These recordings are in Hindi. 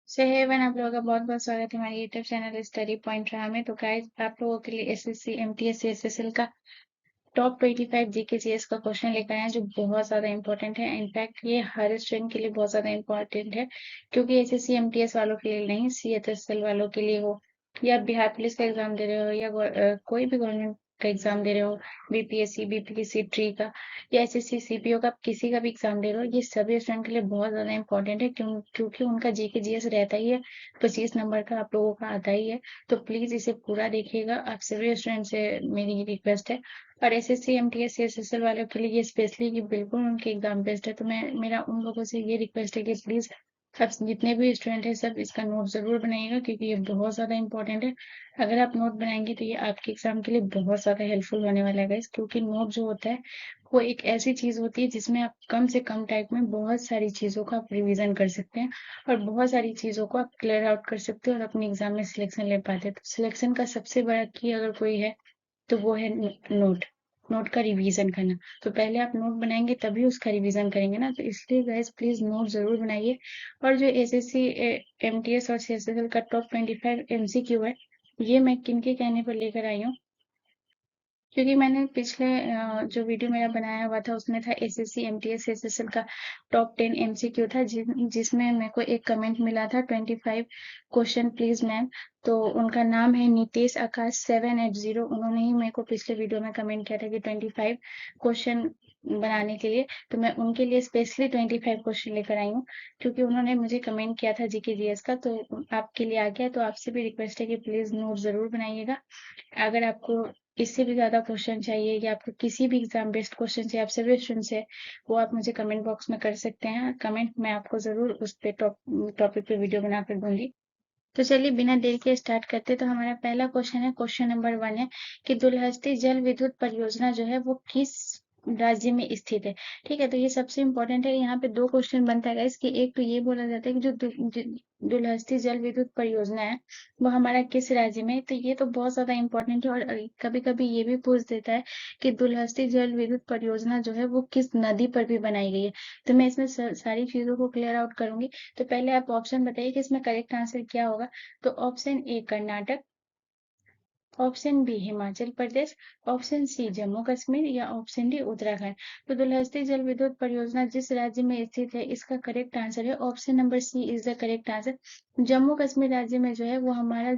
सो हे वन आप लोगों का बहुत बहुत स्वागत है हमारे यूट्यूब चैनल स्टडी पॉइंट राह में। तो गाइस आप लोगों के लिए एसएससी एमटीएस एसएसएल का टॉप 25 जीके जीएस का क्वेश्चन लेकर आए हैं जो बहुत ज्यादा इंपॉर्टेंट है। इनफैक्ट ये हर स्टूडेंट के लिए बहुत ज्यादा इंपॉर्टेंट है, क्योंकि एसएससी एमटीएस वालों के लिए नहीं, सीएचएसएल वालों के लिए हो, या बिहार पुलिस का एग्जाम दे रहे हो, या कोई भी गवर्नमेंट का एग्जाम दे रहे हो, बीपीएससी बीपीएससी ट्री का या एसएससी सीपीओ का, किसी का भी एग्जाम दे रहे हो, ये सभी स्टूडेंट के लिए बहुत ज्यादा इंपॉर्टेंट है। क्योंकि उनका जीके जीएस रहता ही है, 25 नंबर का आप लोगों का आता ही है। तो प्लीज इसे पूरा देखिएगा, आप सभी स्टूडेंट से मेरी रिक्वेस्ट है। और एसएससी एमटीएस एसएसएल वालों के लिए ये स्पेशली कि बिल्कुल उनके एग्जाम बेस्ड है। तो मेरा उन लोगों से ये रिक्वेस्ट है कि प्लीज आप जितने भी स्टूडेंट है सब इसका नोट जरूर बनाइएगा, क्योंकि ये बहुत ज्यादा इंपॉर्टेंट है। अगर आप नोट बनाएंगे तो ये आपके एग्जाम के लिए बहुत ज्यादा हेल्पफुल होने वाला है गाइस। क्योंकि नोट जो होता है वो एक ऐसी चीज होती है जिसमें आप कम से कम टाइम में बहुत सारी चीजों का आप रिवीजन कर सकते हैं और बहुत सारी चीजों को आप क्लियर आउट कर सकते हैं और अपने एग्जाम में सिलेक्शन ले पाते हैं। तो सिलेक्शन का सबसे बड़ा की अगर कोई है तो वो है नोट। नोट का रिवीजन करना। तो पहले आप नोट बनाएंगे तभी उसका रिवीजन करेंगे ना। तो इसलिए गाइस प्लीज नोट जरूर बनाइए। और जो एसएससी एमटीएस और सीएसएसएल का टॉप 25 एमसीक्यू है, ये मैं किनके कहने पर लेकर आई हूँ, क्योंकि मैंने पिछले जो वीडियो मेरा बनाया हुआ था उसमें था एसएससी एमटीएस एसएसएल का टॉप 10 एमसीक्यू था, जिसमें मेरे को एक कमेंट मिला था 25 क्वेश्चन प्लीज मैम। तो उनका नाम है नितेश आकाश 780। उन्होंने ही मेरे को पिछले वीडियो में कमेंट किया था कि 25 क्वेश्चन बनाने के लिए। तो मैं उनके लिए स्पेशली 25 क्वेश्चन लेकर आई हूँ, क्योंकि उन्होंने मुझे कमेंट किया था जीके जीएस का। तो आपके लिए आ गया। तो आपसे भी रिक्वेस्ट है कि प्लीज नोट जरूर बनाइएगा। अगर आपको इससे भी ज्यादा क्वेश्चन चाहिए या आपको किसी भी एग्जाम बेस्ड क्वेश्चन चाहिए, आप सभी स्टूडेंट से, वो आप मुझे कमेंट बॉक्स में कर सकते हैं कमेंट। मैं आपको जरूर उस पे टॉपिक पे वीडियो बनाकर दूंगी। तो चलिए बिना देर के स्टार्ट करते। तो हमारा पहला क्वेश्चन है, क्वेश्चन नंबर 1 है कि दुलहस्ती जल विद्युत परियोजना जो है वो किस राज्य में स्थित है। ठीक है, तो ये सबसे इम्पोर्टेंट है। यहाँ पे दो क्वेश्चन बनता है इसकी। एक तो ये बोला जाता है कि जो दुलहस्ती जल विद्युत परियोजना है वो हमारा किस राज्य में है। तो ये तो बहुत ज्यादा इम्पोर्टेंट है। और कभी कभी ये भी पूछ देता है कि दुलहस्ती जल विद्युत परियोजना जो है वो किस नदी पर भी बनाई गई है। तो मैं इसमें सारी चीजों को क्लियर आउट करूंगी। तो पहले आप ऑप्शन बताइए कि इसमें करेक्ट आंसर क्या होगा। तो option A Karnataka, option B Himachal Pradesh, option C Jammu Kashmir, या ऑप्शन डी उत्तराखंड। तो दुलहस्ती जल विद्युत परियोजना जिस राज्य में स्थित है, इसका करेक्ट आंसर है option number C is the correct answer. Jammu Kashmir राज्य में जो है वो हमारा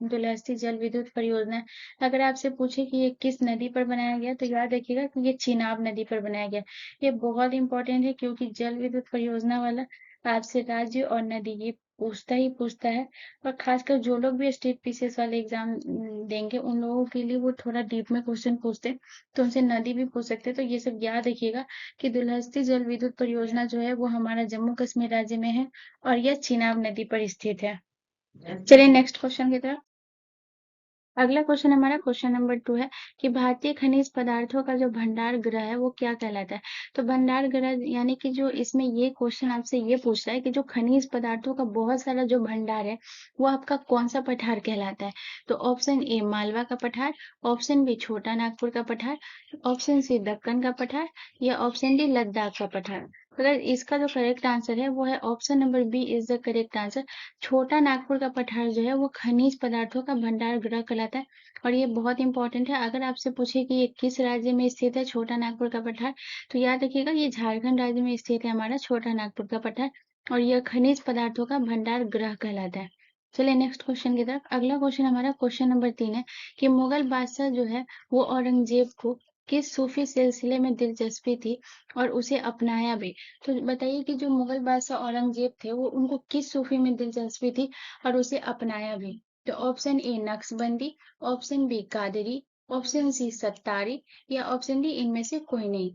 दुलहस्ती जल विद्युत परियोजना है। अगर आपसे पूछे कि ये किस नदी पर बनाया गया, तो याद रखिएगा कि ये चिनाब नदी पर बनाया गया। ये बहुत इंपॉर्टेंट है, क्योंकि जल विद्युत परियोजना वाला आपसे राज्य और नदी ये पूछता है। और खासकर जो लोग भी स्टेट पीसीएस वाले एग्जाम देंगे, उन लोगों के लिए वो थोड़ा डीप में क्वेश्चन पूछते हैं, तो उनसे नदी भी पूछ सकते हैं। तो ये सब याद रखिएगा कि दुलहस्ती जल विद्युत परियोजना जो है वो हमारा जम्मू कश्मीर राज्य में है और यह चिनाब नदी पर स्थित है। चलिए नेक्स्ट क्वेश्चन की तरफ। अगला क्वेश्चन हमारा क्वेश्चन नंबर 2 है कि भारतीय खनिज पदार्थों का जो भंडार गृह है वो क्या कहलाता है। तो भंडार गृह यानी कि जो इसमें ये क्वेश्चन आपसे ये पूछ रहा है कि जो खनिज पदार्थों का बहुत सारा जो भंडार है वो आपका कौन सा पठार कहलाता है। तो ऑप्शन ए मालवा का पठार, ऑप्शन बी छोटा नागपुर का पठार, ऑप्शन सी दक्कन का पठार, या ऑप्शन डी लद्दाख का पठार। अगर इसका जो करेक्ट आंसर है वो है option number B is the correct answer. Chota Nagpur का पठार जो है वो खनिज पदार्थों का भंडार गृह कहलाता है। और ये बहुत इंपॉर्टेंट है। अगर आपसे पूछे कि ये किस राज्य में स्थित है छोटा नागपुर का पठार, तो याद रखिएगा ये झारखंड राज्य में स्थित है हमारा छोटा नागपुर का पठार। और यह खनिज पदार्थों का भंडार गृह कहलाता है। चलिए नेक्स्ट क्वेश्चन की तरफ। अगला क्वेश्चन हमारा क्वेश्चन नंबर 3 है कि मुगल बादशाह जो है वो औरंगजेब को किस सूफी सिलसिले में दिलचस्पी थी और उसे अपनाया भी। तो बताइए कि जो मुगल बादशाह औरंगजेब थे वो उनको किस सूफी में दिलचस्पी थी और उसे अपनाया भी। तो option A Naqshbandi, option B Qadri, option C Sattari, या ऑप्शन डी इनमें से कोई नहीं।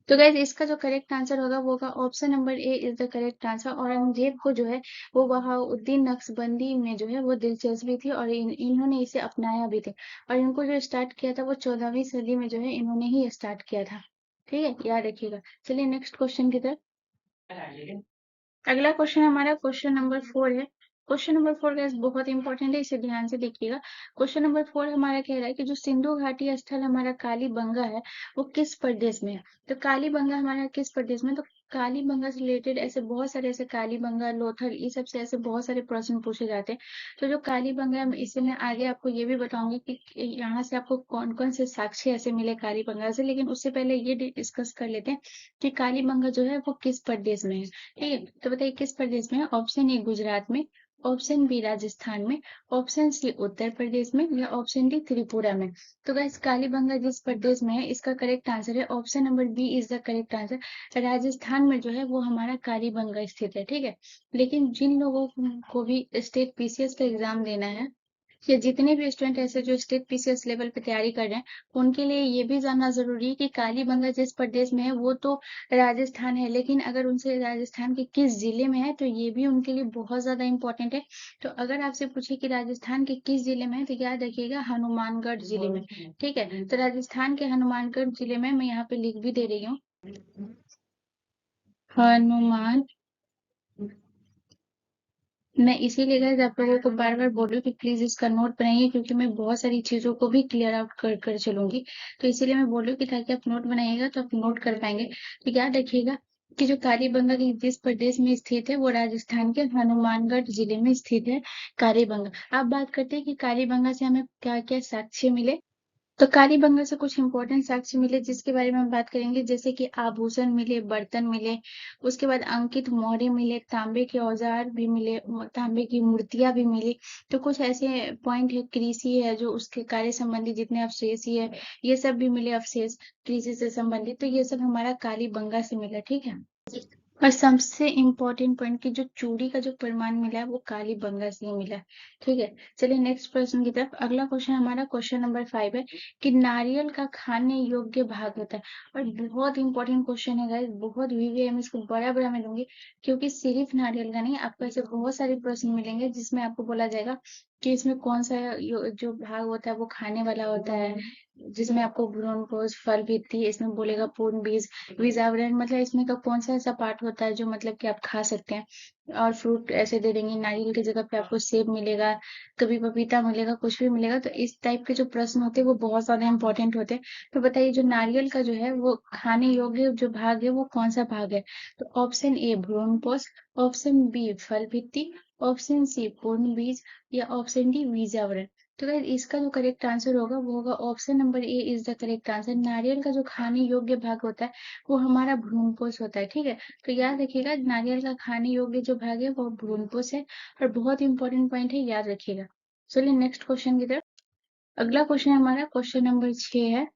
तो गाइज इसका जो करेक्ट आंसर होगा वो होगा option number A is the correct answer. Aurangzeb को जो है वो बहाउद्दीन नक्शबंदी में जो है वो दिलचस्पी थी और इन्होंने इसे अपनाया भी थे। और इनको जो स्टार्ट किया था वो 14वीं सदी में जो है इन्होंने ही स्टार्ट किया था। ठीक है, याद रखिएगा। चलिए नेक्स्ट क्वेश्चन की तरफ। अगला क्वेश्चन हमारा क्वेश्चन नंबर 4 है। क्वेश्चन नंबर 4 गाइस बहुत इंपॉर्टेंट है, इसे ध्यान से देखिएगा। क्वेश्चन नंबर 4 हमारा कह रहा है कि जो सिंधु घाटी स्थल हमारा कालीबंगा है वो किस प्रदेश में है। तो कालीबंगा हमारा किस प्रदेश में, तो कालीबंगा से रिलेटेड ऐसे बहुत सारे ऐसे कालीबंगा, लोथल, ये सब से ऐसे बहुत सारे प्रश्न पूछे जाते हैं। तो जो कालीबंगा है, इससे मैं आगे आपको ये भी बताऊंगी कि यहाँ से आपको कौन कौन से साक्ष्य ऐसे मिले कालीबंगा से। लेकिन उससे पहले ये डिस्कस कर लेते हैं कि कालीबंगा जो है वो किस प्रदेश में है। ठीक है, तो बताइए किस प्रदेश में है। ऑप्शन ए गुजरात में, ऑप्शन बी राजस्थान में, ऑप्शन सी उत्तर प्रदेश में, या ऑप्शन डी त्रिपुरा में। तो गाइस कालीबंगा जिस प्रदेश में है, इसका करेक्ट आंसर है option number B is the correct answer. Rajasthan में जो है वो हमारा कालीबंगा स्थित है। ठीक है, लेकिन जिन लोगों को भी स्टेट पीसीएस का एग्जाम देना है, या जितने भी स्टूडेंट ऐसे जो स्टेट पीसीएस लेवल पे तैयारी कर रहे हैं, उनके लिए ये भी जानना जरूरी है कि कालीबंगा जिस प्रदेश में है वो तो राजस्थान है, लेकिन अगर उनसे राजस्थान के किस जिले में है, तो ये भी उनके लिए बहुत ज्यादा इंपॉर्टेंट है। तो अगर आपसे पूछे कि राजस्थान के किस जिले में है, तो याद रखिएगा हनुमानगढ़ जिले में। ठीक है, तो राजस्थान के हनुमानगढ़ जिले में, मैं यहाँ पे लिख भी दे रही हूँ, हनुमान। मैं इसीलिए गाइस आप लोगों को बार बार बोल रही हूँ कि प्लीज इसका नोट बनाइए, क्योंकि मैं बहुत सारी चीजों को भी क्लियर आउट कर कर चलूंगी। तो इसीलिए मैं बोल रही हूँ कि ताकि आप नोट बनाइएगा तो आप नोट कर पाएंगे। तो याद रखिएगा कि जो कालीबंगा की जिस प्रदेश में स्थित है वो राजस्थान के हनुमानगढ़ जिले में स्थित है कालीबंगा। अब बात करते हैं कि कालीबंगा से हमें क्या क्या साक्ष्य मिले। तो कालीबंगा से कुछ इंपॉर्टेंट साक्ष्य मिले जिसके बारे में हम बात करेंगे, जैसे कि आभूषण मिले, बर्तन मिले, उसके बाद अंकित मोहरे मिले, तांबे के औजार भी मिले, तांबे की मूर्तियां भी मिली। तो कुछ ऐसे पॉइंट है, कृषि है जो उसके कार्य संबंधी जितने अवशेष ही है, ये सब भी मिले अवशेष कृषि से संबंधित। तो ये सब हमारा कालीबंगा से मिला। ठीक है, और सबसे इम्पोर्टेंट पॉइंट की जो चूड़ी का जो प्रमाण मिला है वो कालीबंगा से ही मिला है। ठीक है, चलिए नेक्स्ट प्रश्न की तरफ। अगला क्वेश्चन हमारा क्वेश्चन नंबर 5 है कि नारियल का खाने योग्य भाग होता है। और बहुत इंपॉर्टेंट क्वेश्चन है गाइस, बहुत वीवीआई में इसको बड़ा बड़ा मैं दूंगी, क्योंकि सिर्फ नारियल का नहीं, आपको ऐसे बहुत सारे प्रश्न मिलेंगे जिसमें आपको बोला जाएगा कि इसमें कौन सा जो भाग होता है वो खाने वाला होता है, जिसमें आपको भ्रूणपोष, फल भित्ति, इसमें बोलेगा पूर्ण बीज, बीजावरण, मतलब इसमें का कौन सा ऐसा पार्ट होता है जो मतलब कि आप खा सकते हैं। और फ्रूट ऐसे दे देंगे, नारियल की जगह पे आपको सेब मिलेगा, कभी पपीता मिलेगा, कुछ भी मिलेगा। तो इस टाइप के जो प्रश्न होते हैं वो बहुत ज्यादा इंपॉर्टेंट होते हैं। तो बताइए जो नारियल का जो है वो खाने योग्य जो भाग है वो कौन सा भाग है। तो ऑप्शन ए भ्रूणपोष, ऑप्शन बी फल भित्ति, ऑप्शन सी पूर्ण बीज, या ऑप्शन डी बीजावरण। तो गाइस इसका जो करेक्ट आंसर होगा वो होगा option number A is the correct answer. नारियल का जो खाने योग्य भाग होता है वो हमारा भ्रूणपोष होता है। ठीक है, तो याद रखिएगा नारियल का खाने योग्य जो भाग है वो भ्रूणपोष है, और बहुत इंपॉर्टेंट पॉइंट है, याद रखिएगा। चलिए नेक्स्ट क्वेश्चन की तरफ। अगला क्वेश्चन हमारा क्वेश्चन नंबर 6 है।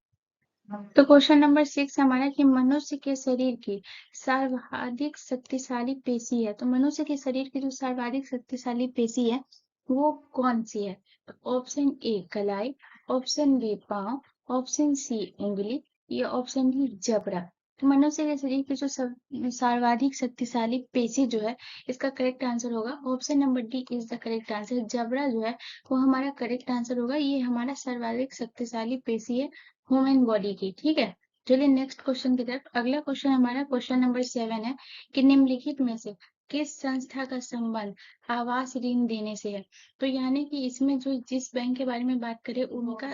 तो क्वेश्चन नंबर 6 हमारा कि मनुष्य के शरीर की सर्वाधिक शक्तिशाली पेशी है। तो मनुष्य के शरीर की जो सर्वाधिक शक्तिशाली पेशी है वो कौन सी है। तो ऑप्शन ए कलाई, ऑप्शन बी पाँव, ऑप्शन सी उंगली, या ऑप्शन डी जबड़ा। तो मनुष्य के शरीर की जो सर्वाधिक शक्तिशाली पेशी जो है, इसका करेक्ट आंसर होगा option number D is the correct answer. जबड़ा जो है वो हमारा करेक्ट आंसर होगा, ये हमारा सर्वाधिक शक्तिशाली पेशी है ह्यूमन बॉडी की। ठीक है, चलिए नेक्स्ट क्वेश्चन की तरफ। अगला क्वेश्चन हमारा क्वेश्चन नंबर 7 है कि निम्नलिखित में से किस संस्था का संबंध आवास ऋण देने से है। तो यानी कि इसमें जो जिस बैंक के बारे में बात करें उनका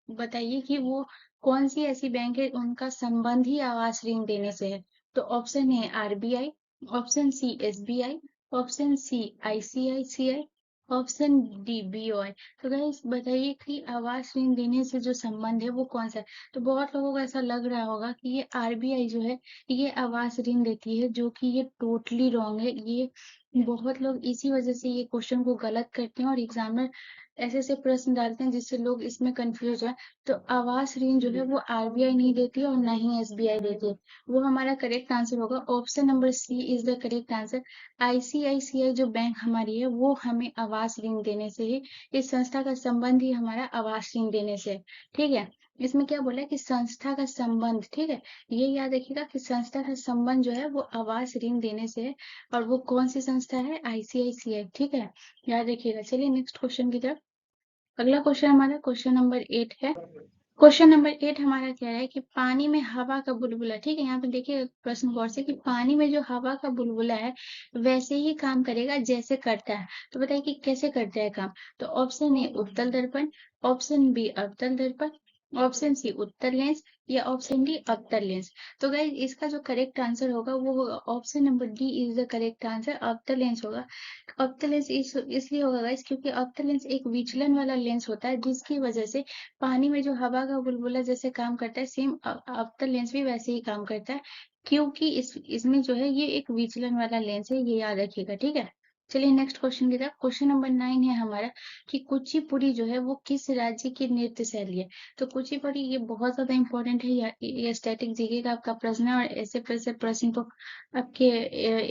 बताइए कि वो कौन सी ऐसी बैंक है उनका संबंध ही आवास ऋण देने से है। तो ऑप्शन है RBI, option C SBI, option C ICICI, option D BOI. तो गाइस बताइए कि आवास ऋण देने से जो संबंध है वो कौन सा है। तो बहुत लोगों को ऐसा लग रहा होगा कि ये आरबीआई जो है ये आवास ऋण देती है, जो कि ये टोटली रॉन्ग है। ये बहुत लोग इसी वजह से ये क्वेश्चन को गलत करते हैं और एग्जामिनर ऐसे ऐसे प्रश्न डालते हैं जिससे लोग इसमें कंफ्यूज है। तो आवास ऋण जो है वो आरबीआई नहीं देती है और ना ही एसबीआई देती है। वो हमारा करेक्ट आंसर होगा option number C is the correct answer. ICICI जो बैंक हमारी है वो हमें आवास ऋण देने से ही, इस संस्था का संबंध ही हमारा आवास ऋण देने से है। ठीक है, इसमें क्या बोला है कि संस्था का संबंध। ठीक है, ये याद रखिएगा कि संस्था का संबंध जो है वो आवास ऋण देने से है, और वो कौन सी संस्था है, आईसीआईसीआई। ठीक है, याद रखिएगा। चलिए नेक्स्ट क्वेश्चन की तरफ। अगला क्वेश्चन हमारा क्वेश्चन नंबर 8 है। क्वेश्चन नंबर 8 हमारा क्या है कि पानी में हवा का बुलबुला। ठीक है, यहाँ पे देखिए प्रश्न गौर से कि पानी में जो हवा का बुलबुला है वैसे ही काम करेगा जैसे करता है। तो बताइए कि कैसे करता है काम। तो ऑप्शन ए उत्तल दर्पण, ऑप्शन बी अवतल दर्पण, ऑप्शन सी उत्तर लेंस या ऑप्शन डी अवतर लेंस। तो गाइज इसका जो करेक्ट आंसर होगा वो होगा option number D is the correct answer, अवतर लेंस होगा। अवतर लेंस इसलिए होगा गाइज क्योंकि अवतर लेंस एक विचलन वाला लेंस होता है जिसकी वजह से पानी में जो हवा का बुलबुला जैसे काम करता है सेम अवतर लेंस भी वैसे ही काम करता है, क्योंकि इसमें जो है ये एक विचलन वाला लेंस है, ये याद रखिएगा, ठीक है। चलिए नेक्स्ट क्वेश्चन की तरफ। क्वेश्चन नंबर 9 है हमारा कि कुचिपुड़ी जो है वो किस राज्य की नृत्य शैली है। तो कुचिपुड़ी ये बहुत ज्यादा इंपॉर्टेंट है, ये स्टैटिक जीके का आपका प्रश्न है, और ऐसे प्रश्न तो आपके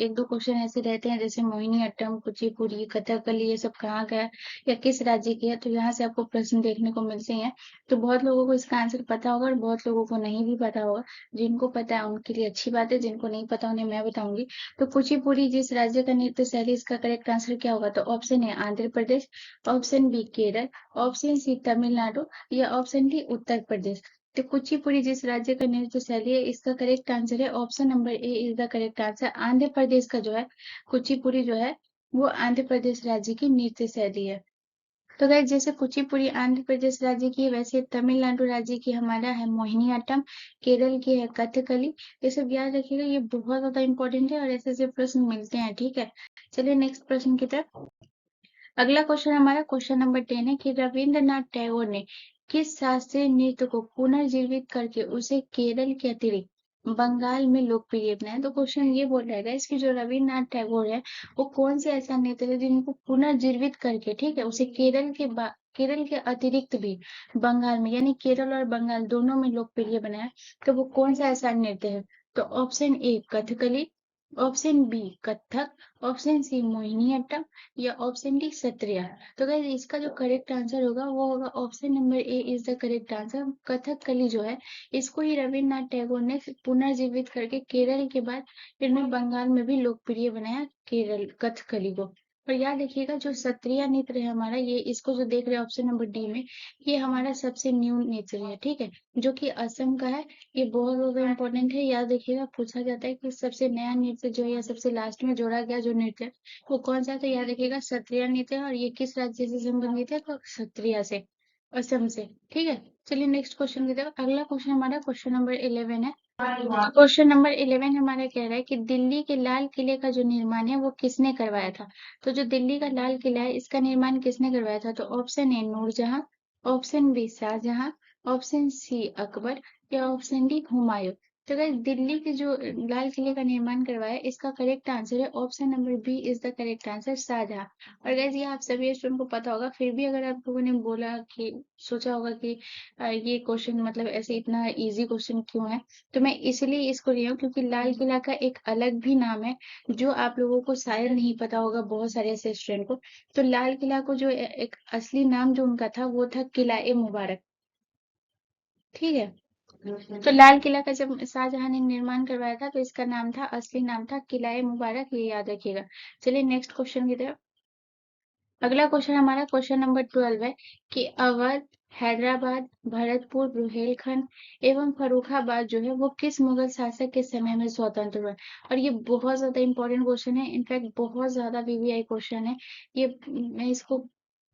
एक दो क्वेश्चन ऐसे रहते हैं जैसे मोहिनी अट्टम, कुचिपुड़ी, कथकली, ये सब कहाँ का है या किस राज्य की है, तो यहाँ से आपको प्रश्न देखने को मिलते हैं। तो बहुत लोगों को इसका आंसर पता होगा और बहुत लोगों को नहीं भी पता होगा। जिनको पता है उनके लिए अच्छी बात है, जिनको नहीं पता उन्हें मैं बताऊंगी। तो कुचिपुड़ी जिस राज्य का नृत्य शैली, इसका करेक्ट आंसर क्या होगा? तो ऑप्शन है Andhra Pradesh, option B Kerala, option C Tamil Nadu या ऑप्शन डी उत्तर प्रदेश। तो कुचिपुड़ी जिस राज्य का नृत्य शैली है, इसका करेक्ट आंसर है option number A is the correct answer. Andhra Pradesh का जो है कुचिपुड़ी जो है वो आंध्र प्रदेश राज्य की नृत्य शैली है। तो गाइस जैसे कुचिपुड़ी आंध्र प्रदेश राज्य की है, वैसे तमिलनाडु राज्य की हमारा है मोहिनीअट्टम, केरल की है कथकली। ये सब याद रखिएगा, ये बहुत ज्यादा इंपॉर्टेंट है और ऐसे ऐसे प्रश्न मिलते हैं, ठीक है। चलिए नेक्स्ट प्रश्न की तरफ। अगला क्वेश्चन हमारा क्वेश्चन नंबर 10 है कि रविंद्रनाथ टैगोर ने किस शास्त्रीय नृत्य को पुनर्जीवित करके उसे केरल के अतिरिक्त बंगाल में लोकप्रिय बनाया। तो क्वेश्चन ये बोल रहा है इसकी जो रविन्द्रनाथ टैगोर है वो कौन से ऐसा नृत्य है जिनको पुनर्जीवित करके, ठीक है, उसे केरल के अतिरिक्त भी बंगाल में, यानी केरल और बंगाल दोनों में लोकप्रिय बनाया। तो वो कौन सा ऐसा नृत्य है? तो option A Kathakali, option B Kathak, option C Mohiniyattam या ऑप्शन डी सत्रिया। तो गाइस इसका जो करेक्ट आंसर होगा वो होगा option number A is the correct answer. Kathakali जो है इसको ही रविन्द्रनाथ टैगोर ने पुनर्जीवित करके केरल के बाद फिर में बंगाल में भी लोकप्रिय बनाया, केरल कथकली को। और याद रखिएगा जो सत्रिया नृत्य है हमारा, ये इसको जो देख रहे हैं ऑप्शन नंबर डी में, ये हमारा सबसे न्यू नृत्य है, ठीक है, जो कि असम का है। ये बहुत ज्यादा इंपॉर्टेंट है, याद रखिएगा, पूछा जाता है कि सबसे नया नृत्य जो है या सबसे लास्ट में जोड़ा गया जो नृत्य है वो कौन सा है? तो याद रखिएगा सत्रिया नृत्य है, और ये किस राज्य से संबंधित है? तो सत्रिया से, असम से, ठीक है। चलिए नेक्स्ट क्वेश्चन की तरफ। अगला क्वेश्चन हमारा क्वेश्चन नंबर 11 है। क्वेश्चन नंबर 11 हमारा कह रहा है कि दिल्ली के लाल किले का जो निर्माण है वो किसने करवाया था। तो जो दिल्ली का लाल किला है इसका निर्माण किसने करवाया था? तो option A Noorjahan, option B Shahjahan, option C Akbar या ऑप्शन डी हुमायूं। तो गाइस दिल्ली के जो लाल किले का निर्माण करवाया इसका करेक्ट आंसर है option number B is the correct answer, Shahjahan. और गाइस ये आप सभी स्टूडेंट को पता होगा, फिर भी अगर आप लोगों ने बोला कि सोचा होगा कि ये क्वेश्चन मतलब ऐसे इतना इजी क्वेश्चन क्यों है, तो मैं इसलिए इसको लिया हूँ क्योंकि लाल किला का एक अलग भी नाम है जो आप लोगों को शायद नहीं पता होगा, बहुत सारे ऐसे स्टूडेंट को। तो लाल किला को जो एक असली नाम जो उनका था वो था किला ए मुबारक, ठीक है। तो लाल किला का जब शाहजहां ने निर्माण करवाया था तो इसका नाम था, असली नाम था किला ए मुबारक, ये याद रखिएगा। चलिए नेक्स्ट क्वेश्चन की तरफ। अगला क्वेश्चन हमारा क्वेश्चन नंबर 12 है कि अवध, हैदराबाद, भरतपुर, बुंदेलखंड एवं फर्रुखाबाद जो है वो किस मुगल शासक के समय में स्वतंत्र हुआ। और ये बहुत ज्यादा इंपॉर्टेंट क्वेश्चन है, इनफैक्ट बहुत ज्यादा वीवीआई क्वेश्चन है ये। मैं इसको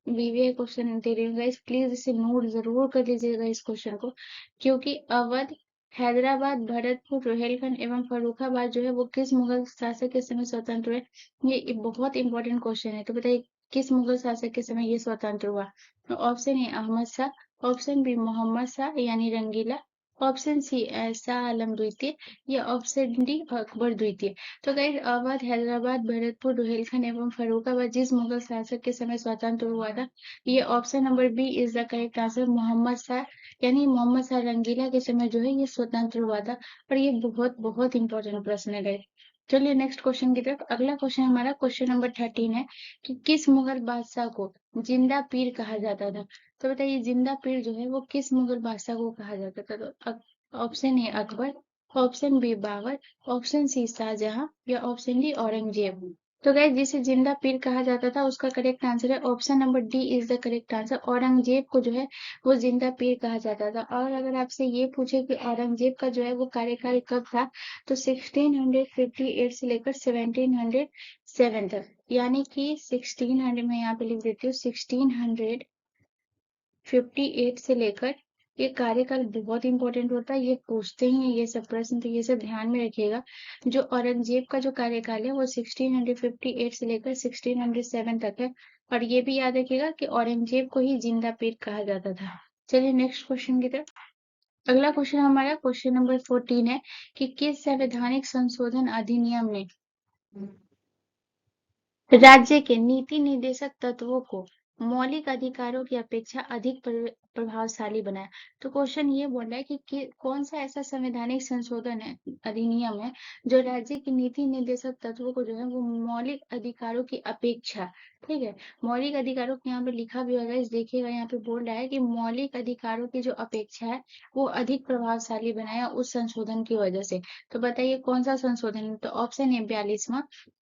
वीवीआई क्वेश्चन दे रही हूँ गाइस, प्लीज इसे नोट जरूर कर लीजिएगा इस क्वेश्चन को, क्योंकि अवध, हैदराबाद, भरतपुर, रोहेलखंड एवं फर्रुखाबाद जो है वो किस मुगल शासक के समय स्वतंत्र हुए। ये बहुत इंपॉर्टेंट क्वेश्चन है। तो बताइए किस मुगल शासक के समय ये स्वतंत्र हुआ? तो option A Ahmad Shah, option B Mohammad Shah यानी रंगीला, ऑप्शन सी शाह आलम द्वितीय या ऑप्शन डी अकबर द्वितीय। तो गाइस अवध, हैदराबाद, भरतपुर, रोहिलखंड एवं फर्रुखाबाद जिस मुगल शासक के समय स्वतंत्र हुआ था, ये option number B is the correct answer, Mohammad Shah यानी मोहम्मद शाह रंगीला के समय जो है ये स्वतंत्र हुआ था। और ये बहुत बहुत इंपॉर्टेंट प्रश्न है गाइस। चलिए नेक्स्ट क्वेश्चन की तरफ। अगला क्वेश्चन हमारा क्वेश्चन नंबर 13 है कि किस मुगल बादशाह को जिंदा पीर कहा जाता था। तो बताइए जिंदा पीर जो है वो किस मुगल बादशाह को कहा जाता था? तो option A Akbar, option B Babur, option C Shahjahan या ऑप्शन डी औरंगजेब। तो गाइस जिसे जिंदा पीर कहा जाता था उसका करेक्ट आंसर है option number D is the correct answer, Aurangzeb को जो है वो जिंदा पीर कहा जाता था। और अगर आपसे ये पूछे कि औरंगजेब का जो है वो कार्यकाल कब था, तो 1658 से लेकर 1707 तक, यानी कि 1600, मैं यहाँ पे लिख देती हूँ 1658 से लेकर ये कार्यकाल बहुत इंपॉर्टेंट होता है, ये पूछते ही हैं ये सब प्रश्न, तो ये सब ध्यान में रखिएगा। जो औरंगजेब का जो कार्यकाल है वो 1658 से लेकर 1607 तक है। और ये भी याद रखिएगा कि औरंगजेब को ही जिंदा पीर कहा जाता था। चलिए नेक्स्ट क्वेश्चन की तरफ। अगला क्वेश्चन हमारा क्वेश्चन नंबर 14 है कि किस संवैधानिक संशोधन अधिनियम ने राज्य के नीति निर्देशक तत्वों को मौलिक अधिकारों की अपेक्षा अधिक प्रभावशाली बनाया। तो क्वेश्चन ये बोल रहा है कि कौन सा ऐसा संवैधानिक संशोधन है, अधिनियम है, जो राज्य के नीति निर्देशक तत्वों को जो है वो मौलिक अधिकारों की अपेक्षा, ठीक है, मौलिक अधिकारों को यहाँ पे लिखा भी होगा, इस देखिएगा यहाँ पे बोल रहा है कि मौलिक अधिकारों की जो अपेक्षा है वो अधिक प्रभावशाली बनाया उस संशोधन की वजह से। तो बताइए कौन सा संशोधन है? तो ऑप्शन ए 42वां,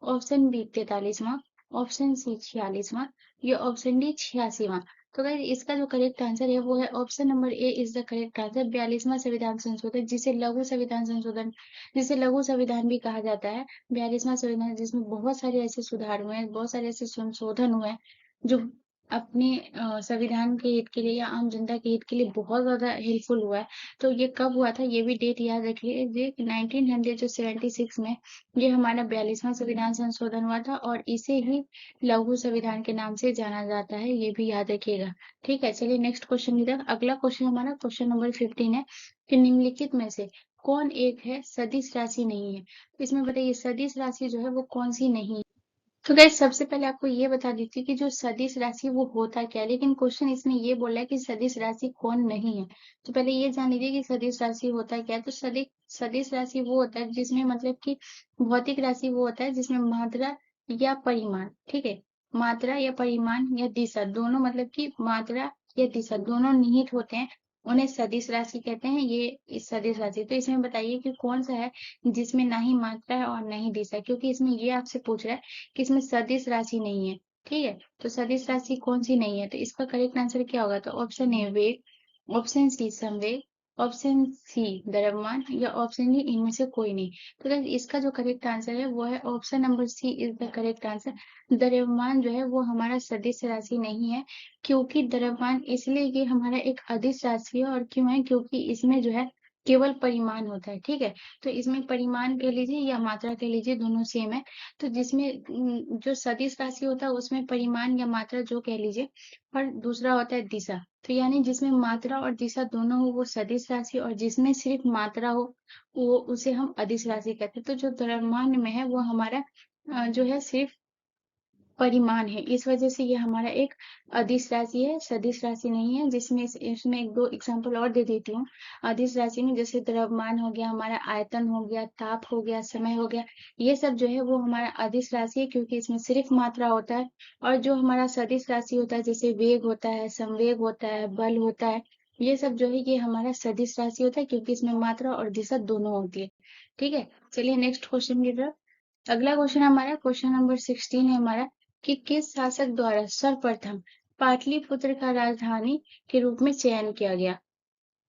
ऑप्शन बी 43वां, ऑप्शन सी 46वां, या ऑप्शन डी 86वां। तो गाइस इसका जो करेक्ट आंसर है वो है option number A is the correct answer. 42वां संविधान संशोधन, जिसे लघु संविधान संशोधन, जिसे लघु संविधान भी कहा जाता है। 42वां संविधान जिसमें बहुत सारे ऐसे सुधार हुए हैं, बहुत सारे ऐसे संशोधन हुए हैं जो अपने संविधान के हित के लिए या आम जनता के हित के लिए बहुत ज्यादा हेल्पफुल हुआ है। तो ये कब हुआ था ये भी डेट याद रख लीजिए। 1976 में ये हमारा 42वां संविधान संशोधन हुआ था और इसे ही लघु संविधान के नाम से जाना जाता है, ये भी याद रखिएगा। ठीक है, चलिए नेक्स्ट क्वेश्चन की तरफ। अगला क्वेश्चन हमारा क्वेश्चन नंबर 15 है कि निम्नलिखित में से कौन एक है सदिश राशि नहीं है। तो इसमें बताइए सदिश राशि जो है वो कौन सी नहीं है। तो गाइस सबसे पहले आपको ये बता देती हूँ कि जो सदिश राशि वो होता क्या है, लेकिन क्वेश्चन इसमें ये बोला है कि सदिश राशि कौन नहीं है। तो पहले ये जान लीजिए कि सदिश राशि होता क्या है। तो सदिश सदिश राशि वो होता है जिसमें मतलब कि भौतिक राशि वो होता है जिसमें मात्रा या परिमाण, ठीक है, मात्रा या परिमाण या दिशा दोनों, मतलब कि मात्रा या दिशा दोनों निहित होते हैं, उन्हें सदिश राशि कहते हैं। ये इस सदिश राशि, तो इसमें बताइए कि कौन सा है जिसमें ना ही मात्रा है और ना ही दिशा, क्योंकि इसमें ये आपसे पूछ रहा है कि इसमें सदिश राशि नहीं है। ठीक है, तो सदिश राशि कौन सी नहीं है, तो इसका करेक्ट आंसर क्या होगा। तो ऑप्शन ए वेग, ऑप्शन सी संवेग, ऑप्शन सी द्रव्यमान, या ऑप्शन डी इनमें से कोई नहीं। तो गाइस इसका जो करेक्ट आंसर है वो है option number C is the correct answer. द्रव्यमान जो है वो हमारा सदिश राशि नहीं है, क्योंकि द्रव्यमान इसलिए ये हमारा एक अदिश राशि है, और क्यों है, क्योंकि इसमें जो है केवल परिमाण होता है। ठीक है, तो इसमें परिमाण कह लीजिए या मात्रा कह लीजिए दोनों सेम है। तो जिसमें जो सदिश राशि होता है उसमें परिमाण या मात्रा जो कह लीजिए, और दूसरा होता है दिशा। तो यानी जिसमें मात्रा और दिशा दोनों हो वो सदिश राशि, और जिसमें सिर्फ मात्रा हो वो उसे हम अदिश राशि कहते हैं। तो जो द्रव्यमान में है वो हमारा जो है सिर्फ परिमाण है, इस वजह से ये हमारा एक अदिश राशि है, सदिश राशि नहीं है। जिसमें इसमें एक दो एग्जांपल और दे देती हूँ। अदिश राशि में जैसे द्रव्यमान हो गया, हमारा आयतन हो गया, ताप हो गया, समय हो गया, ये सब जो है वो हमारा अदिश राशि है, क्योंकि इसमें सिर्फ मात्रा होता है। और जो हमारा सदिश राशि होता है जैसे वेग होता है, संवेग होता है, बल होता है, ये सब जो है ये हमारा सदिश राशि होता है, क्योंकि इसमें मात्रा और दिशा दोनों होती है। ठीक है, चलिए नेक्स्ट क्वेश्चन की तरफ। अगला क्वेश्चन हमारा क्वेश्चन नंबर 16 है हमारा कि किस शासक द्वारा सर्वप्रथम पाटलिपुत्र का राजधानी के रूप में चयन किया गया।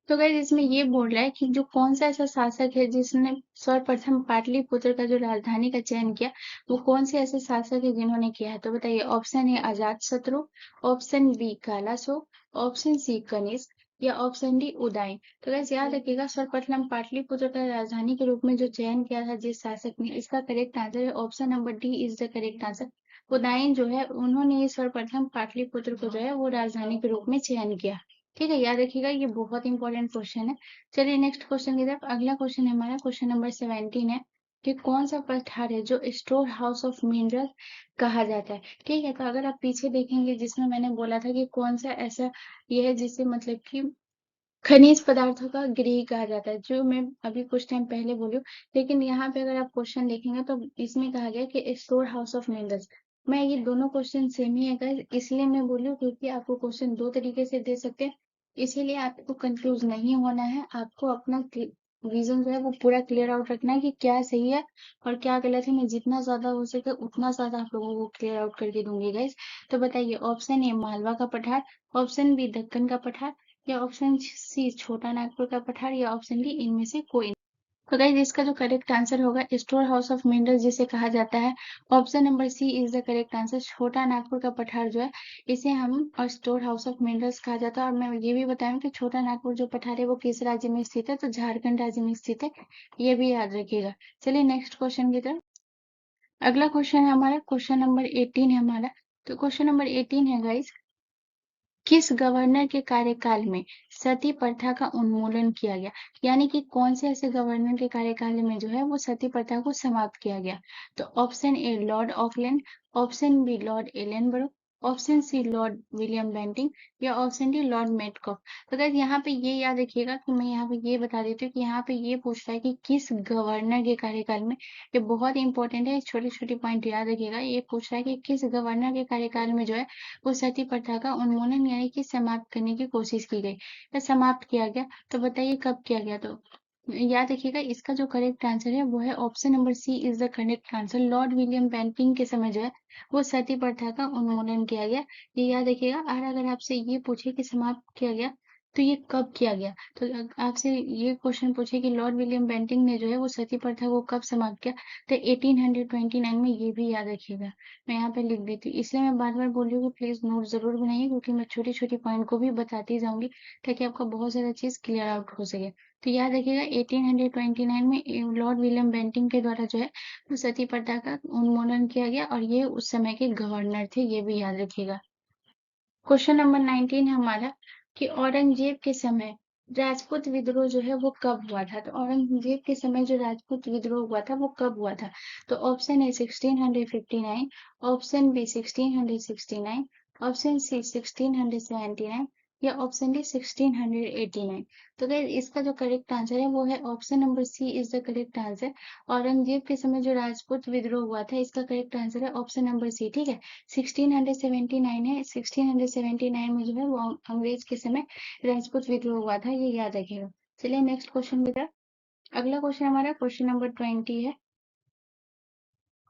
तो गाइस इसमें ये बोल रहा है कि जो कौन सा ऐसा शासक है जिसने सर्वप्रथम पाटलिपुत्र का जो राजधानी का चयन किया, वो कौन से ऐसे शासक है जिन्होंने किया है। तो बताइए option A Ajatashatru, option B Kalashoka, option C Kanishka, या ऑप्शन डी उदयन। तो गाइस याद रखिएगा सर्वप्रथम पाटलिपुत्र का राजधानी के रूप में जो चयन किया था जिस शासक ने, इसका करेक्ट आंसर है option number D is the correct answer. Udayan जो है उन्होंने ये सर्वप्रथम पाटलिपुत्र को जो है वो राजधानी के रूप में चयन किया। ठीक है, याद रखिएगा ये बहुत इंपॉर्टेंट क्वेश्चन है। चलिए नेक्स्ट क्वेश्चन की तरफ। अगला क्वेश्चन है हमारा क्वेश्चन नंबर 17 है कि कौन सा पठार है जो स्टोर हाउस ऑफ मिनरल कहा जाता है। ठीक है, तो अगर आप पीछे देखेंगे जिसमें मैंने बोला था कि कौन सा ऐसा ये है जिसे मतलब कि खनिज पदार्थों का गृह कहा जाता है, जो मैं अभी कुछ टाइम पहले बोली हूँ। लेकिन यहाँ पे अगर आप क्वेश्चन देखेंगे तो इसमें कहा गया कि स्टोर हाउस ऑफ मिनरल्स। मैं ये दोनों क्वेश्चन सेम ही है guys, इसलिए मैं बोली हूँ क्योंकि आपको क्वेश्चन दो तरीके से दे सकते हैं, इसीलिए आपको कंफ्यूज नहीं होना है। आपको अपना रीजन जो है वो पूरा क्लियर आउट रखना है कि क्या सही है और क्या गलत है। मैं जितना ज्यादा हो सके उतना ज्यादा आप लोगों को क्लियर आउट करके दूंगी गाइस। तो बताइए ऑप्शन ए मालवा का पठार, ऑप्शन बी दक्कन का पठार, या ऑप्शन सी छोटा नागपुर का पठार, या ऑप्शन डी इनमें से कोई नहीं। तो गाइस इसका जो करेक्ट आंसर होगा स्टोर हाउस ऑफ मिनरल्स जिसे कहा जाता है। Option number C is the correct answer. Chota Nagpur का पठार जो है इसे हम और स्टोर हाउस ऑफ मिनरल्स कहा जाता है। और मैं ये भी बताऊं कि छोटा नागपुर जो पठार है वो किस राज्य में स्थित है, तो झारखंड राज्य में स्थित है, ये भी याद रखिएगा। चलिए नेक्स्ट क्वेश्चन की तरफ। अगला क्वेश्चन है हमारा क्वेश्चन नंबर 18 है हमारा। तो क्वेश्चन नंबर 18 है गाइस, किस गवर्नर के कार्यकाल में सती प्रथा का उन्मूलन किया गया? यानी कि कौन से ऐसे गवर्नर के कार्यकाल में जो है वो सती प्रथा को समाप्त किया गया? तो option A Lord Auckland, option B Lord Ellenborough, option C Lord William Bentinck या ऑप्शन डी लॉर्ड मेटकॉफ। तो गाइस यहाँ पे ये याद रखिएगा कि मैं यहाँ पे ये बता देती हूँ कि यहाँ पे ये पूछ रहा है कि किस गवर्नर के कार्यकाल में। ये बहुत इंपॉर्टेंट है, छोटी छोटी पॉइंट याद रखिएगा। ये पूछ रहा है कि किस गवर्नर के कार्यकाल में जो है वो सती प्रथा का उन्मूलन यानी कि समाप्त करने की कोशिश की गई या समाप्त किया गया। तो बताइए कब किया गया? तो याद रखिएगा इसका जो करेक्ट आंसर है वो है option number C is the correct answer. Lord William Bentinck के समय जो है वो सती प्रथा का उन्मूलन किया गया, ये याद रखिएगा। और अगर आपसे ये पूछे कि समाप्त किया गया तो ये कब किया गया, तो आपसे ये क्वेश्चन पूछे कि लॉर्ड विलियम बेंटिंग ने जो है वो सती प्रथा को कब समाप्त किया, तो 1829 में, ये भी याद रखिएगा। मैं यहाँ पे लिख देती हूँ, इसलिए मैं बार बार बोल रही हूँ कि प्लीज नोट जरूर बनाइए, क्योंकि मैं छोटी छोटी पॉइंट को भी बताती जाऊंगी ताकि आपका बहुत सारा चीज क्लियर आउट हो सके। तो याद रखिएगा 1829 में लॉर्ड विलियम बेंटिंग के द्वारा जो है वो सती प्रथा का उन्मूलन किया गया, और ये उस समय के गवर्नर थे, ये भी याद रखिएगा। क्वेश्चन नंबर 19 है हमारा कि औरंगजेब के समय राजपूत विद्रोह जो है वो कब हुआ था? तो औरंगजेब के समय जो राजपूत विद्रोह हुआ था वो कब हुआ था? तो option A 1659, option B 1669, option C 1679 या ऑप्शन डी 1689। तो गाइस इसका जो करेक्ट आंसर है वो है option number C is the correct answer. Aurangzeb के समय जो राजपूत विद्रोह हुआ था इसका करेक्ट आंसर है ऑप्शन नंबर सी, ठीक है। 1679 है, 1679 में जो है वो अंग्रेज के समय राजपूत विद्रोह हुआ था, ये याद रखिएगा। चलिए नेक्स्ट क्वेश्चन की तरफ। अगला क्वेश्चन हमारा क्वेश्चन नंबर 20 है।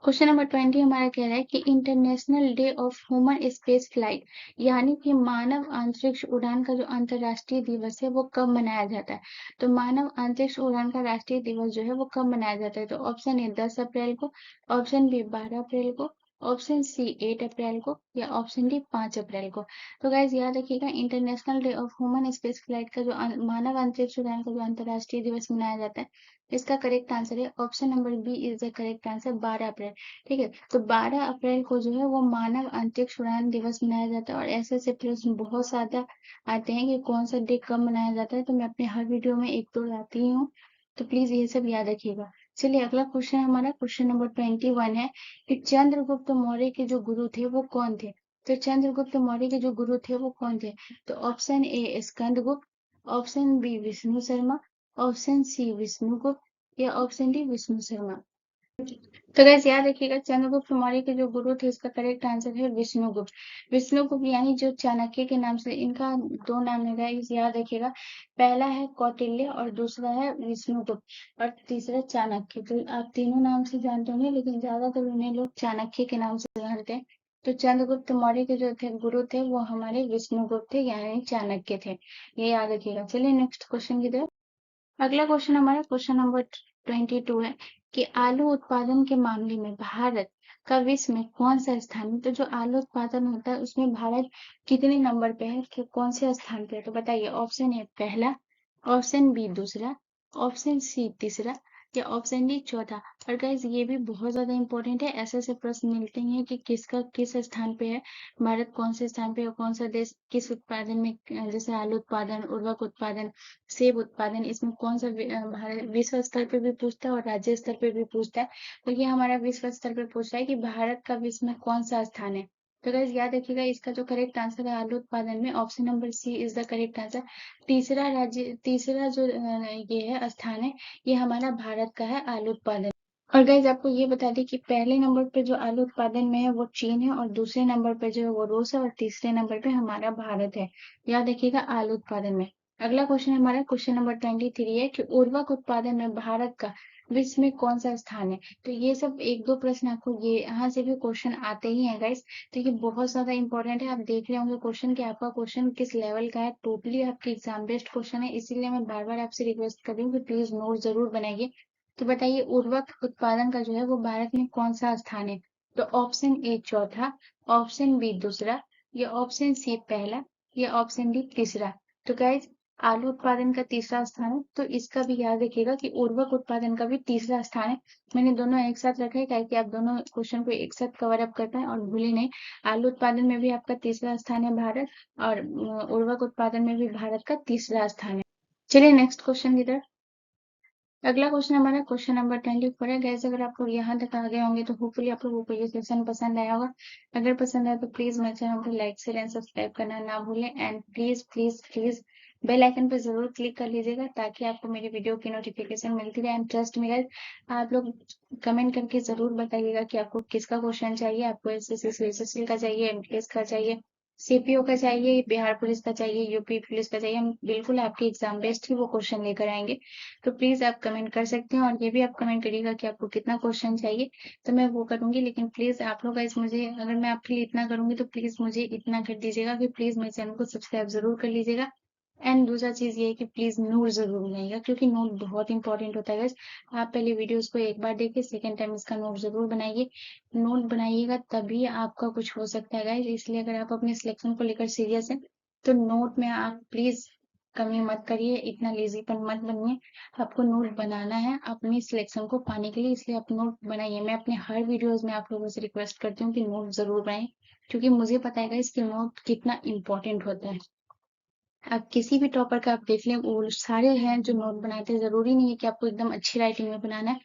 क्वेश्चन नंबर 20 हमारा कह रहा है कि international day of human space flight यानी कि मानव अंतरिक्ष उड़ान का जो अंतरराष्ट्रीय दिवस है वो कब मनाया जाता है? तो मानव अंतरिक्ष उड़ान का राष्ट्रीय दिवस जो है वो कब मनाया जाता है? तो ऑप्शन ए 10 अप्रैल को, ऑप्शन बी 12 अप्रैल को, ऑप्शन सी 8 अप्रैल को या ऑप्शन डी 5 अप्रैल को। तो गाइज याद रखिएगा international day of human space flight का जो मानव अंतरिक्ष उड़ान का जो अंतरराष्ट्रीय दिवस मनाया जाता है, इसका करेक्ट आंसर है option number B is the correct answer, 12 April. ठीक है, तो 12 अप्रैल को जो है वो मानव अंतरिक्ष उड़ान दिवस मनाया जाता है। और ऐसे ऐसे प्रश्न बहुत ज्यादा आते हैं कि कौन सा डे कब मनाया जाता है, तो मैं अपने हर वीडियो में एक दो लाती ही हूँ, तो प्लीज ये सब याद रखिएगा। चलिए अगला क्वेश्चन हमारा क्वेश्चन नंबर 21 है कि चंद्रगुप्त मौर्य के जो गुरु थे वो कौन थे? तो चंद्रगुप्त मौर्य के जो गुरु थे वो कौन थे? तो option A Skandagupta, option B Vishnu Sharma, option C Vishnugupta या ऑप्शन डी विष्णु शर्मा। तो गैस याद रखिएगा चंद्रगुप्त मौर्य के जो गुरु थे इसका करेक्ट आंसर है विष्णुगुप्त। विष्णुगुप्त यानी जो चाणक्य के नाम से, इनका दो नाम है गाइस, याद रखिएगा। पहला है कौटिल्य और दूसरा है विष्णुगुप्त और तीसरा चाणक्य। तो आप तीनों नाम से जानते होंगे, लेकिन ज्यादातर उन्हें लोग चाणक्य के नाम से जानते हैं। तो चंद्रगुप्त मौर्य के जो थे गुरु थे वो हमारे विष्णुगुप्त थे यानी चाणक्य थे, ये याद रखिएगा। चलिए नेक्स्ट क्वेश्चन की तरफ। अगला क्वेश्चन हमारा क्वेश्चन नंबर 22 है कि आलू उत्पादन के मामले में भारत का विश्व में कौन सा स्थान है? तो जो आलू उत्पादन होता है उसमें भारत कितने नंबर पे है, कि कौन से स्थान पे है? तो बताइए ऑप्शन ए पहला, ऑप्शन बी दूसरा, ऑप्शन सी तीसरा या ऑप्शन डी चौथा। और गाइज ये भी बहुत ज्यादा इंपॉर्टेंट है, ऐसे ऐसे प्रश्न मिलते हैं कि किसका किस स्थान पे है, भारत कौन से स्थान पे है, कौन सा देश किस उत्पादन में, जैसे आलू उत्पादन, उर्वरक उत्पादन, सेब उत्पादन, इसमें कौन सा भारत विश्व स्तर पे भी पूछता है और राज्य स्तर पे भी पूछता है। तो ये हमारा विश्व स्तर पे पूछ रहा है कि भारत का विश्व में कौन सा स्थान है। तो गाइस याद रखिएगा इसका जो करेक्ट आंसर है आलू उत्पादन में option number C is the correct answer. तीसरा राज्य, तीसरा जो ये है स्थान है, ये हमारा भारत का है आलू उत्पादन। और गाइज आपको ये बता दें कि पहले नंबर पे जो आलू उत्पादन में है वो चीन है, और दूसरे नंबर पे जो है वो रूस है, और तीसरे नंबर पे हमारा भारत है, याद रखिएगा आलू उत्पादन में। अगला क्वेश्चन हमारा क्वेश्चन नंबर 23 है कि उर्वरक उत्पादन में भारत का विश्व में कौन सा स्थान है? तो ये सब एक दो प्रश्न आपको ये यहाँ से भी क्वेश्चन आते ही हैं गाइस, तो ये बहुत ज्यादा इंपॉर्टेंट है। आप देख रहे होंगे क्वेश्चन कि आपका क्वेश्चन किस लेवल का है, टोटली आपकी एग्जाम बेस्ड क्वेश्चन है, इसीलिए मैं बार बार आपसे रिक्वेस्ट कर रही हूँ कि प्लीज नोट जरूर बनाइए। तो बताइए उर्वरक उत्पादन का जो है वो भारत में कौन सा स्थान है? तो ऑप्शन ए चौथा, ऑप्शन बी दूसरा, या ऑप्शन सी पहला, या ऑप्शन डी तीसरा। तो गाइज आलू उत्पादन का तीसरा स्थान है, तो इसका भी याद रखिएगा कि उर्वरक उत्पादन का भी तीसरा स्थान है। मैंने दोनों एक साथ रखा है ताकि आप दोनों क्वेश्चन को एक साथ कवर अप कर पाए और भूले नहीं। आलू उत्पादन में भी आपका तीसरा स्थान है भारत, और उर्वरक उत्पादन में भी भारत का तीसरा स्थान है। चलिए नेक्स्ट क्वेश्चन की तरफ। अगला क्वेश्चन हमारा क्वेश्चन नंबर 24 है। गैस अगर आप लोग यहाँ तक आ गए होंगे तो होपफुली आप लोगों को ये सेशन पसंद आया होगा। अगर पसंद आया तो प्लीज मेरे चैनल को लाइक शेयर एंड सब्सक्राइब करना ना भूलें, and please please please bell icon पर जरूर क्लिक कर लीजिएगा ताकि आपको मेरी वीडियो की नोटिफिकेशन मिलती रहे। एंड ट्रस्ट मी गाइस, आप लोग कमेंट करके जरूर बताइएगा कि आपको किसका क्वेश्चन चाहिए। आपको एसएससी का चाहिए, एमटीएस का चाहिए, सीपीओ का चाहिए, बिहार पुलिस का चाहिए, यूपी पुलिस का चाहिए। हम बिल्कुल आपके एग्जाम बेस्ड ही वो क्वेश्चन लेकर आएंगे। तो प्लीज आप कमेंट कर सकते हैं, और ये भी आप कमेंट करिएगा कि आपको कितना क्वेश्चन चाहिए, तो मैं वो करूंगी। लेकिन प्लीज आप लोग गाइस मुझे, अगर मैं आपके लिए इतना करूंगी तो प्लीज मुझे इतना कर दीजिएगा कि प्लीज मेरे चैनल को सब्सक्राइब जरूर कर लीजिएगा। एंड दूसरा चीज ये है कि प्लीज नोट जरूर बनाइएगा, क्योंकि नोट बहुत इंपॉर्टेंट होता है गाइस। आप पहले वीडियोस को एक बार देखिए, सेकेंड टाइम इसका नोट जरूर बनाइए। नोट बनाइएगा तभी आपका कुछ हो सकता है गाइस। इसलिए अगर आप अपने सिलेक्शन को लेकर सीरियस है तो नोट में आप प्लीज कमी मत करिए, इतना लेजीपन मत बनिए। आपको नोट बनाना है अपनी सिलेक्शन को पाने के लिए, इसलिए आप नोट बनाइए। मैं अपने हर वीडियोस में आप लोगों से रिक्वेस्ट करती हूँ कि नोट जरूर बनाएं, क्योंकि मुझे पता है इसकी नोट कितना इंपॉर्टेंट होता है। आप किसी भी टॉपर का आप देख लें, वो सारे हैं जो नोट बनाते हैं। जरूरी नहीं है कि आपको एकदम अच्छी राइटिंग में बनाना है।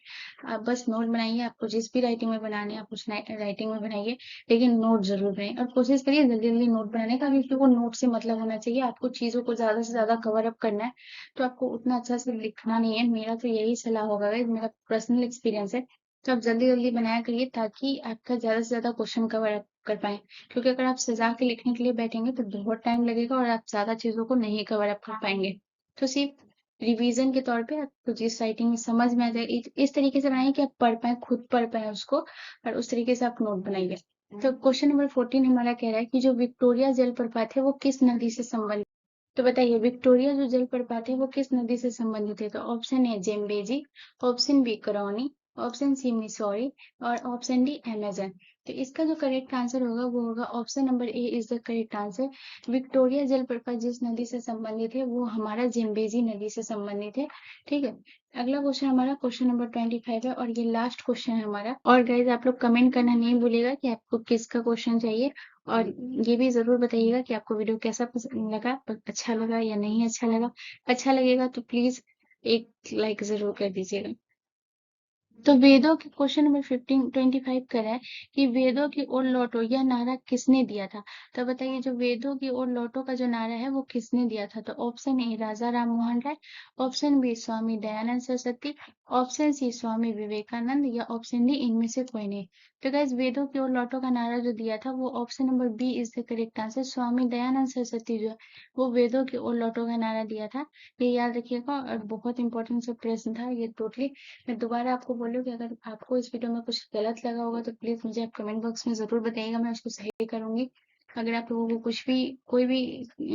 आप बस नोट बनाइए, आपको जिस भी राइटिंग में बनाने हैं आप उस राइटिंग में बनाइए, लेकिन नोट जरूर बनाइए। और कोशिश करिए जल्दी जल्दी नोट बनाने का, क्योंकि वो नोट से मतलब होना चाहिए। आपको चीजों को ज्यादा से ज्यादा कवर अप करना है, तो आपको उतना अच्छा से लिखना नहीं है। मेरा तो यही सलाह होगा, मेरा पर्सनल एक्सपीरियंस है। तो आप जल्दी जल्दी बनाया करिए ताकि आपका ज्यादा से ज्यादा क्वेश्चन कवर अप कर पाए। क्योंकि अगर आप सजा के लिखने के लिए बैठेंगे तो बहुत टाइम लगेगा और आप ज्यादा चीजों को नहीं कवर अप कर पाएंगे। तो सिर्फ रिवीजन के तौर पे आपको जिस राइटिंग में समझ में आ जाए इस तरीके से बनाइए कि आप पढ़ पाए, खुद पढ़ पाए उसको, और उस तरीके से आप नोट बनाइए। तो क्वेश्चन नंबर 14 हमारा कह रहा है कि जो विक्टोरिया जलप्रपात है वो किस नदी से संबंधित। तो बताइए विक्टोरिया जो जलप्रपात है वो किस नदी से संबंधित है? तो option A Zambezi, option B करौनी, ऑप्शन सी मिसौरी, और ऑप्शन डी अमेजन। तो इसका जो करेक्ट आंसर होगा वो होगा option number A is the correct answer. Victoria जलप्रपात जिस नदी से संबंधित है वो हमारा जेम्बेजी नदी से संबंधित है। ठीक है, अगला क्वेश्चन हमारा क्वेश्चन नंबर 25 है, और ये लास्ट क्वेश्चन है हमारा। और गाइज आप लोग कमेंट करना नहीं भूलिएगा कि आपको किसका क्वेश्चन चाहिए, और ये भी जरूर बताइएगा कि आपको वीडियो कैसा पसंद लगा, अच्छा लगा या नहीं अच्छा लगा। अच्छा लगेगा तो प्लीज एक लाइक जरूर कर दीजिएगा। तो वेदों के क्वेश्चन नंबर 25 कर रहा है कि वेदों की ओर लौटो यह नारा किसने दिया था। तो बताइए जो वेदों की ओर लौटो का जो नारा है वो किसने दिया था। तो option A Raja Ram Mohan Roy, option B Swami Dayanand Saraswati, option C Swami Vivekananda, या ऑप्शन डी इनमें से कोई नहीं। तो गाइस वेदों की ओर लौटो का नारा जो दिया था वो option number B is the correct answer. Swami Dayanand Saraswati जो है वो वेदों की ओर लौटो का नारा दिया था। ये याद रखिएगा, और बहुत इंपॉर्टेंट सा प्रश्न था ये टोटली। मैं दोबारा आपको बोलूँ कि अगर आपको इस वीडियो में कुछ गलत लगा होगा तो प्लीज मुझे आप कमेंट बॉक्स में जरूर बताइएगा, मैं उसको सही करूंगी। अगर आप लोगों को कुछ भी, कोई भी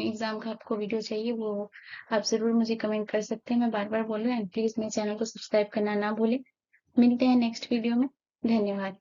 एग्जाम का आपको वीडियो चाहिए वो आप जरूर मुझे कमेंट कर सकते हैं। मैं बार बार बोल रही हूँ, एंड प्लीज मेरे चैनल को सब्सक्राइब करना ना भूलें। मिलते हैं नेक्स्ट वीडियो में। धन्यवाद।